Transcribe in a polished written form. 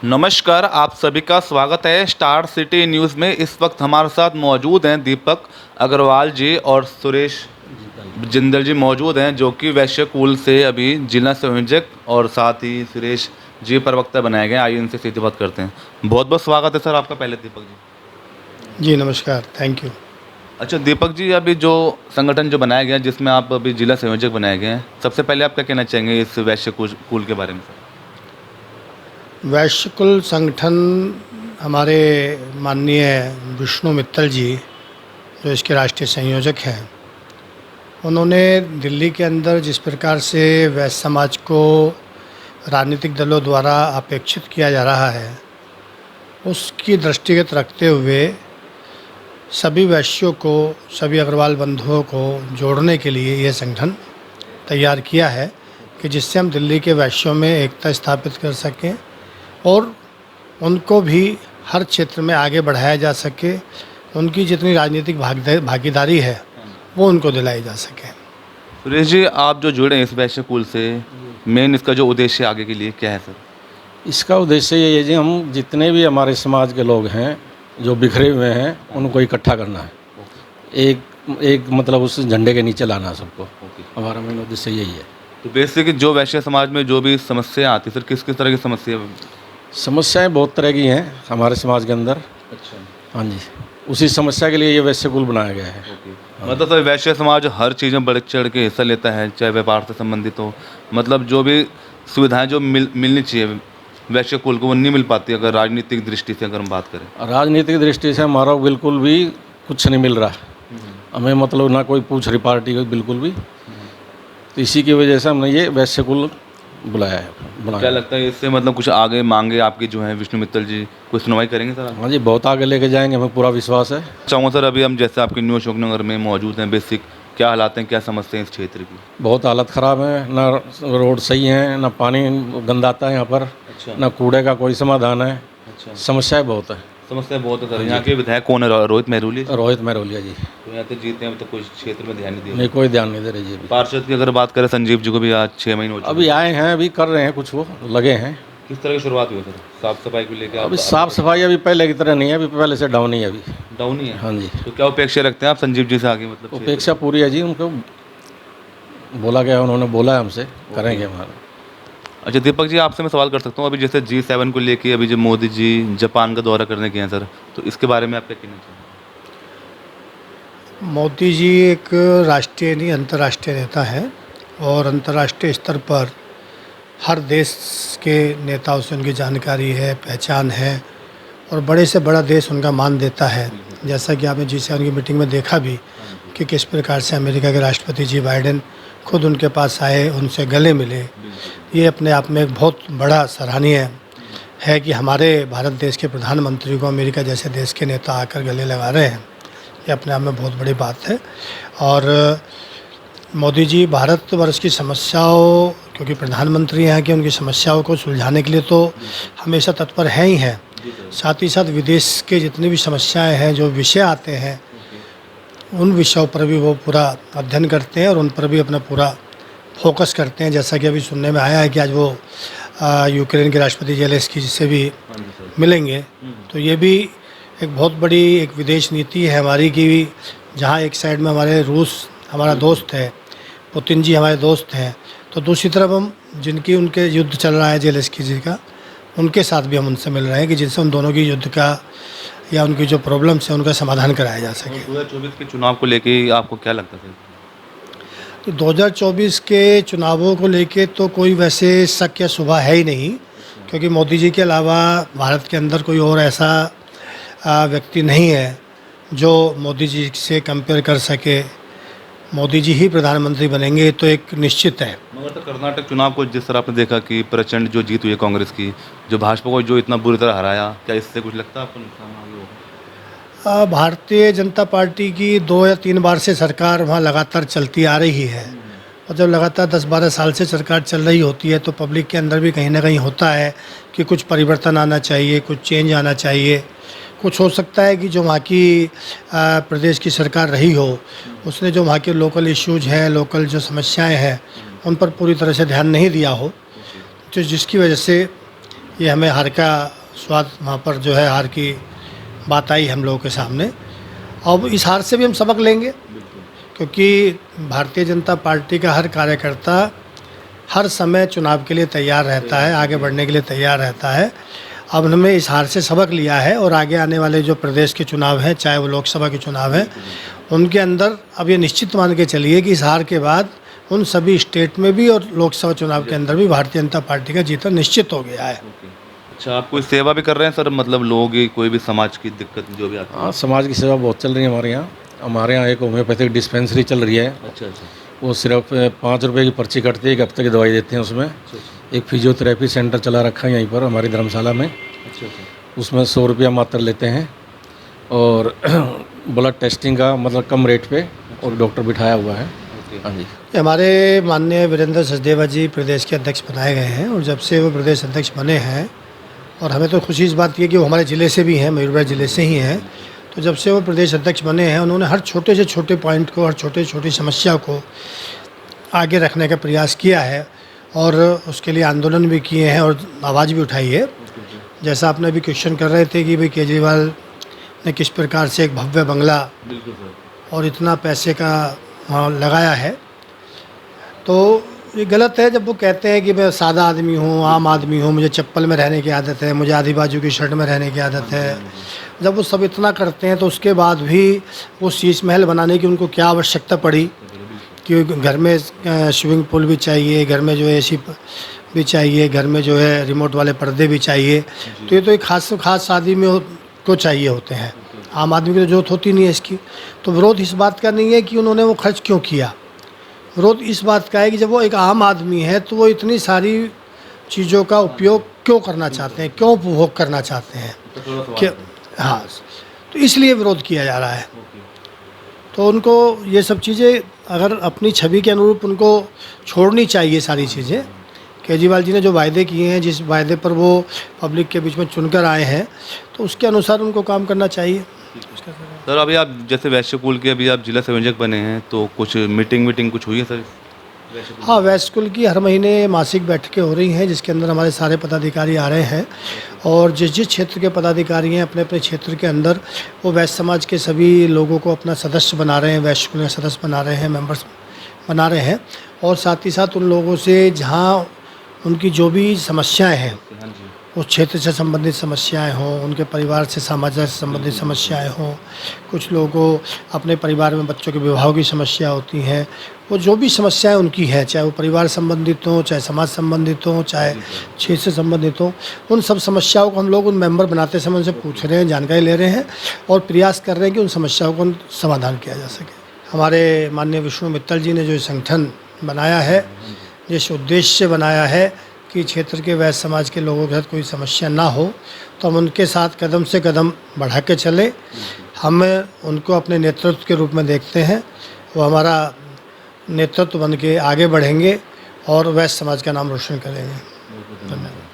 नमस्कार, आप सभी का स्वागत है स्टार सिटी न्यूज़ में। इस वक्त हमारे साथ मौजूद हैं दीपक अग्रवाल जी और सुरेश जिंदल जी मौजूद हैं, जो कि वैश्य कुल से अभी जिला संयोजक और साथ ही सुरेश जी प्रवक्ता बनाए गए। आइए इनसे सीधी बात करते हैं। बहुत बहुत स्वागत है सर आपका पहले दीपक जी। जी नमस्कार, थैंक यू। अच्छा दीपक जी, अभी जो संगठन जो बनाया गया जिसमें आप अभी जिला संयोजक बनाए गए हैं, सबसे पहले आप क्या कहना चाहेंगे इस वैश्य कुल के बारे में सर? वैश्य कुल संगठन हमारे माननीय विष्णु मित्तल जी, जो इसके राष्ट्रीय संयोजक हैं, उन्होंने दिल्ली के अंदर जिस प्रकार से वैश्य समाज को राजनीतिक दलों द्वारा अपेक्षित किया जा रहा है, उसकी दृष्टिगत रखते हुए सभी वैश्यों को, सभी अग्रवाल बंधुओं को जोड़ने के लिए ये संगठन तैयार किया है कि जिससे हम दिल्ली के वैश्यों में एकता स्थापित कर सकें और उनको भी हर क्षेत्र में आगे बढ़ाया जा सके। उनकी जितनी राजनीतिक भागीदारी है वो उनको दिलाई जा सके। सुरेश जी, आप जो जुड़े हैं इस वैश्य कुल से, मेन इसका जो उद्देश्य आगे के लिए क्या है सर? इसका उद्देश्य ये है जी, हम जितने भी हमारे समाज के लोग हैं जो बिखरे हुए हैं उनको इकट्ठा करना है, एक मतलब उस झंडे के नीचे लाना है सबको। हमारा मेन उद्देश्य यही है। तो बेसिक जो वैश्य समाज में जो भी समस्या आती है सर, किस किस तरह की समस्याएं बहुत तरह की हैं हमारे समाज के अंदर। अच्छा, हाँ जी, उसी समस्या के लिए ये वैश्य कुल बनाया गया है। मतलब सर वैश्य समाज हर चीज़ में बढ़ चढ़ के हिस्सा लेता है, चाहे व्यापार से संबंधित हो, मतलब जो भी सुविधाएं जो मिलनी चाहिए वैश्य कुल को वो नहीं मिल पाती अगर राजनीतिक दृष्टि से अगर हम बात करें। राजनीतिक दृष्टि से हमारा बिल्कुल भी कुछ नहीं मिल रहा हमें, मतलब ना कोई पूछ रही पार्टी को बिल्कुल भी। तो इसी की वजह से हमने ये वैश्य कुल बुलाया है। क्या लगता है इससे मतलब कुछ आगे मांगे आपकी जो है विष्णु मित्तल जी कुछ सुनवाई करेंगे सर? हाँ जी, बहुत आगे लेके जाएंगे, हमें पूरा विश्वास है। चाहूँगा सर, अभी हम जैसे आपके न्यू अशोकनगर में मौजूद हैं, बेसिक क्या हालात हैं, क्या समस्या है इस क्षेत्र की? बहुत हालत ख़राब है, ना रोड सही है, ना पानी गंदा आता है यहाँ पर। अच्छा। ना कूड़े का कोई समाधान है। अच्छा, समस्याएं बहुत है। समस्या बहुत है सर। यहाँ के विधायक कौन है? रोहित मेहरोली। रोहित मेहरोलिया जी। तो यहाँ से जीते हैं तो कोई क्षेत्र में ध्यान नहीं दिया। नहीं, कोई ध्यान नहीं दे रही जी। अभी पार्षद की अगर बात करें, संजीव जी को भी आज 6 महीने हो चुके। अभी आए हैं, अभी कर रहे हैं कुछ, वो लगे हैं। किस तरह की शुरुआत हुई सर साफ सफाई को लेकर? अभी साफ सफाई अभी पहले की तरह नहीं है, अभी पहले से डाउन ही है, अभी डाउन ही है। हाँ जी। तो क्या अपेक्षा रखते हैं आप संजीव जी से आगे? मतलब अपेक्षा पूरी है जी, उनको बोला गया, उन्होंने बोला है हमसे, करेंगे हमारा। अच्छा दीपक जी, आपसे मैं सवाल कर सकता हूँ, अभी जैसे G7 को लेके अभी जो मोदी जी जापान का दौरा करने गए हैं सर, तो इसके बारे में आप क्या कहना चाहेंगे? मोदी जी एक राष्ट्रीय नहीं अंतर्राष्ट्रीय नेता हैं और अंतर्राष्ट्रीय स्तर पर हर देश के नेताओं से उनकी जानकारी है, पहचान है और बड़े से बड़ा देश उनका मान देता है। जैसा कि आपने G7 की मीटिंग में देखा भी कि किस प्रकार से अमेरिका के राष्ट्रपति जी बाइडेन खुद उनके पास आए, उनसे गले मिले। ये अपने आप में एक बहुत बड़ा सराहनीय है कि हमारे भारत देश के प्रधानमंत्री को अमेरिका जैसे देश के नेता आकर गले लगा रहे हैं। ये अपने आप में बहुत बड़ी बात है। और मोदी जी भारतवर्ष की समस्याओं, क्योंकि प्रधानमंत्री हैं कि उनकी समस्याओं को सुलझाने के लिए तो हमेशा तत्पर हैं ही हैं, साथ ही साथ विदेश के जितनी भी समस्याएं हैं, जो विषय आते हैं, उन विषयों पर भी वो पूरा अध्ययन करते हैं और उन पर भी अपना पूरा फोकस करते हैं। जैसा कि अभी सुनने में आया है कि आज वो यूक्रेन के राष्ट्रपति ज़ेलेंस्की जी से भी मिलेंगे। तो ये भी एक बहुत बड़ी एक विदेश नीति है हमारी कि जहाँ एक साइड में हमारे रूस हमारा दोस्त है, पुतिन जी हमारे दोस्त हैं, तो दूसरी तरफ हम जिनकी उनके युद्ध चल रहा है ज़ेलेंस्की जी का, उनके साथ भी हम उनसे मिल रहे हैं कि जिनसे उन दोनों की युद्ध का या उनकी जो प्रॉब्लम्स है उनका समाधान कराया जा सके। 2024 के चुनाव को लेके आपको क्या लगता है? तो 2024 के चुनावों को लेके तो कोई वैसे शक या शुबा है ही नहीं, क्योंकि मोदी जी के अलावा भारत के अंदर कोई और ऐसा व्यक्ति नहीं है जो मोदी जी से कंपेयर कर सके। मोदी जी ही प्रधानमंत्री बनेंगे तो एक निश्चित है। मगर तो कर्नाटक चुनाव को जिस तरह आपने देखा कि प्रचंड जो जीत हुई है कांग्रेस की, जो भाजपा को जो इतना बुरी तरह हराया, क्या इससे कुछ लगता है आपको नुकसान आगे होगा? भारतीय जनता पार्टी की 2 या 3 बार से सरकार वहाँ लगातार चलती आ रही है और जब लगातार 10-12 साल से सरकार चल रही होती है तो पब्लिक के अंदर भी कहीं ना कहीं होता है कि कुछ परिवर्तन आना चाहिए, कुछ चेंज आना चाहिए। कुछ हो सकता है कि जो वहाँ की प्रदेश की सरकार रही हो, उसने जो वहाँ के लोकल इश्यूज हैं, लोकल जो समस्याएं हैं, उन पर पूरी तरह से ध्यान नहीं दिया हो, तो जिसकी वजह से ये हमें हार का स्वाद वहाँ पर जो है हार की बात आई हम लोगों के सामने। अब इस हार से भी हम सबक लेंगे, क्योंकि भारतीय जनता पार्टी का हर कार्यकर्ता हर समय चुनाव के लिए तैयार रहता है, आगे बढ़ने के लिए तैयार रहता है। अब हमें इस हार से सबक लिया है और आगे आने वाले जो प्रदेश के चुनाव हैं, चाहे वो लोकसभा के चुनाव हैं, उनके अंदर अब ये निश्चित मान के चलिए कि इस हार के बाद उन सभी स्टेट में भी और लोकसभा चुनाव के अंदर भी भारतीय जनता पार्टी का जीतना निश्चित हो गया है। अच्छा, आप कोई सेवा भी कर रहे हैं सर? मतलब लोग कोई भी समाज की दिक्कत जो भी आती है? हाँ, समाज की सेवा बहुत चल रही है हमारे यहाँ। हमारे यहाँ एक होम्योपैथिक डिस्पेंसरी चल रही है। अच्छा अच्छा। वो सिर्फ 5 रुपये की पर्ची कटती है, 1 हफ्ते की दवाई देते हैं उसमें। एक फिजियोथेरेपी सेंटर चला रखा है यहीं पर हमारी धर्मशाला में, अच्छा अच्छा। उसमें 100 रुपया मात्र लेते हैं। और ब्लड टेस्टिंग का मतलब कम रेट पे और डॉक्टर बिठाया हुआ है। हाँ जी। हमारे माननीय वीरेंद्र सचदेवा जी प्रदेश के अध्यक्ष बनाए गए हैं, और जब से वो प्रदेश अध्यक्ष बने हैं, और हमें तो खुशी इस बात की है कि वो हमारे ज़िले से भी हैं, मयूरभंज ज़िले से ही हैं। तो जब से वो प्रदेश अध्यक्ष बने हैं, उन्होंने हर छोटे से छोटे पॉइंट को, हर छोटे से छोटी समस्या को आगे रखने का प्रयास किया है, और उसके लिए आंदोलन भी किए हैं और आवाज़ भी उठाई है। जैसा आपने अभी क्वेश्चन कर रहे थे कि भाई केजरीवाल ने किस प्रकार से एक भव्य बंगला और इतना पैसे का वहाँ लगाया है, तो ये गलत है। जब वो कहते हैं कि मैं सादा आदमी हूँ, आम आदमी हूँ, मुझे चप्पल में रहने की आदत है, मुझे आधी बाजू की शर्ट में रहने की आदत है, जब वो सब इतना करते हैं तो उसके बाद भी वो शीश महल बनाने की उनको क्या आवश्यकता पड़ी कि घर में स्विमिंग पूल भी चाहिए, घर में जो है AC भी चाहिए, घर में जो है रिमोट वाले पर्दे भी चाहिए। तो ये तो एक खास शादी में को चाहिए होते हैं, आम आदमी की तो जरूरत होती नहीं है इसकी। तो विरोध इस बात का नहीं है कि उन्होंने वो खर्च क्यों किया, विरोध इस बात का है कि जब वो एक आम आदमी है तो वो इतनी सारी चीज़ों का उपयोग क्यों करना चाहते हैं, क्यों उपभोग करना चाहते हैं कि हाँ, तो इसलिए विरोध किया जा रहा है। तो उनको ये सब चीज़ें अगर अपनी छवि के अनुरूप उनको छोड़नी चाहिए सारी चीज़ें। केजरीवाल जी ने जो वायदे किए हैं, जिस वायदे पर वो पब्लिक के बीच में चुनकर आए हैं, तो उसके अनुसार उनको काम करना चाहिए। सर अभी आप जैसे वैश्य कुल के अभी आप जिला संयोजक बने हैं, तो कुछ मीटिंग कुछ हुई है सर? हाँ, वैश्य कुल की हर महीने मासिक बैठकें हो रही हैं, जिसके अंदर हमारे सारे पदाधिकारी आ रहे हैं, और जिस क्षेत्र के पदाधिकारी हैं अपने अपने क्षेत्र के अंदर वो वैश्य समाज के सभी लोगों को अपना सदस्य बना रहे हैं, वैश्य कुल में सदस्य बना रहे हैं, मेंबर्स बना रहे हैं। और साथ ही साथ उन लोगों से जहाँ उनकी जो भी समस्याएं हैं, उस क्षेत्र से संबंधित समस्याएं हों, उनके परिवार से समाज से संबंधित समस्याएं हों, कुछ लोगों को अपने परिवार में बच्चों के विवाह की समस्या होती हैं, वो जो भी समस्याएं उनकी हैं, चाहे वो परिवार संबंधित हों, चाहे समाज संबंधित हों, चाहे क्षेत्र से संबंधित हों, उन सब समस्याओं को हम लोग उन मेंबर बनाते समय उनसे पूछ रहे हैं, जानकारी ले रहे हैं और प्रयास कर रहे हैं कि उन समस्याओं को समाधान किया जा सके। हमारे माननीय विष्णु मित्तल जी ने जो संगठन बनाया है, जिस उद्देश्य से बनाया है कि क्षेत्र के वैश्य समाज के लोगों के साथ कोई समस्या ना हो, तो हम उनके साथ कदम से कदम बढ़ा के चले। हम उनको अपने नेतृत्व के रूप में देखते हैं, वो हमारा नेतृत्व बन के आगे बढ़ेंगे और वैश्य समाज का नाम रोशन करेंगे। धन्यवाद।